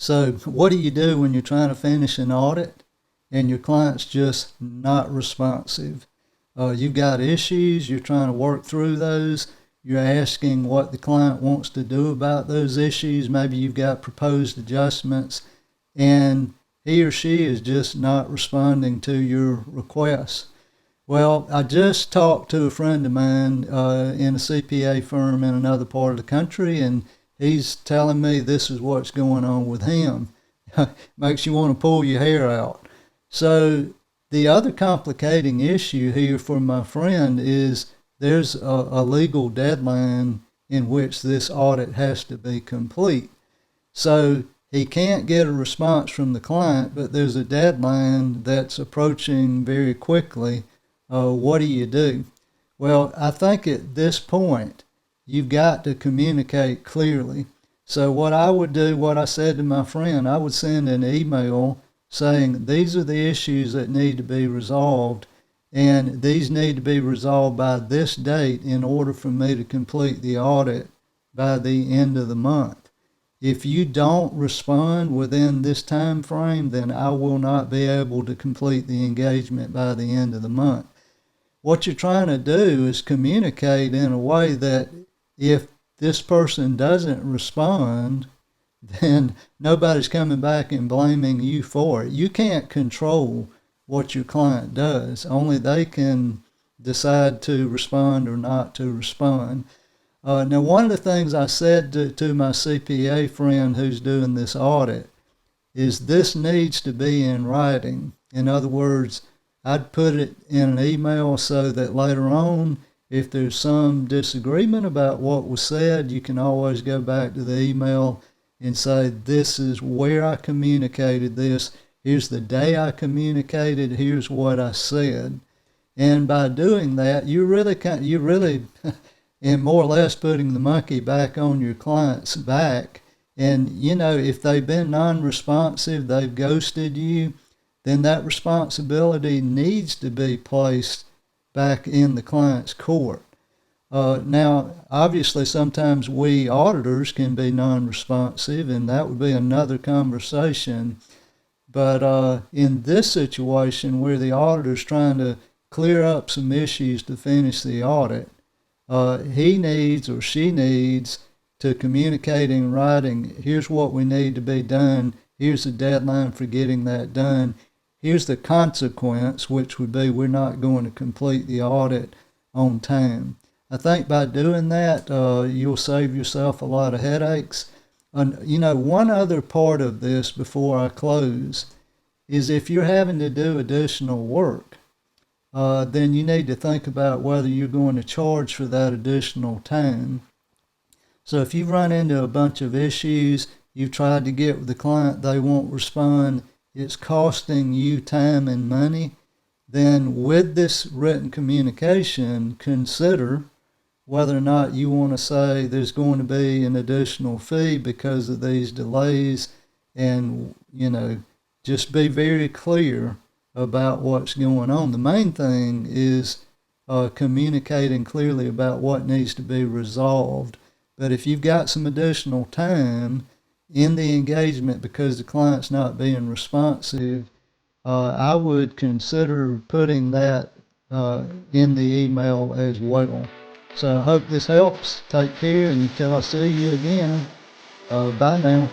So what do you do when you're trying to finish an audit and your client's just not responsive? You've got issues, you're trying to work through those, you're asking what the client wants to do about those issues. Maybe you've got proposed adjustments, and he or she is just not responding to your requests. Well, I just talked to a friend of mine in a CPA firm in another part of the country, and he's telling me this is what's going on with him. Makes you want to pull your hair out. So the other complicating issue here for my friend is there's a legal deadline in which this audit has to be complete. So he can't get a response from the client, but there's a deadline that's approaching very quickly. What do you do? Well, I think at this point, you've got to communicate clearly. So what I would do, what I said to my friend, I would send an email saying these are the issues that need to be resolved, and these need to be resolved by this date in order for me to complete the audit by the end of the month. If you don't respond within this time frame, then I will not be able to complete the engagement by the end of the month. What you're trying to do is communicate in a way that if this person doesn't respond, then nobody's coming back and blaming you for it. You can't control what your client does. Only they can decide to respond or not to respond. Now, one of the things I said to my CPA friend who's doing this audit is this needs to be in writing. In other words, I'd put it in an email so that later on, if there's some disagreement about what was said, you can always go back to the email and say, this is where I communicated this. Here's the day I communicated. Here's what I said. And by doing that, you really and more or less putting the monkey back on your client's back. And, if they've been non-responsive, they've ghosted you, then that responsibility needs to be placed back in the client's court. Now, obviously, sometimes we auditors can be non-responsive, and that would be another conversation. But in this situation where the auditor's trying to clear up some issues to finish the audit, he needs or she needs to communicate in writing, here's what we need to be done, here's the deadline for getting that done, here's the consequence, which would be we're not going to complete the audit on time. I think by doing that, you'll save yourself a lot of headaches. And, one other part of this before I close is if you're having to do additional work, then you need to think about whether you're going to charge for that additional time. So if you run into a bunch of issues, you've tried to get with the client, they won't respond, it's costing you time and money, then with this written communication, consider whether or not you want to say there's going to be an additional fee because of these delays, and, just be very clear about what's going on. The main thing is communicating clearly about what needs to be resolved. But if you've got some additional time in the engagement because the client's not being responsive, I would consider putting that in the email as well. So I hope this helps. Take care, and until I see you again, bye now.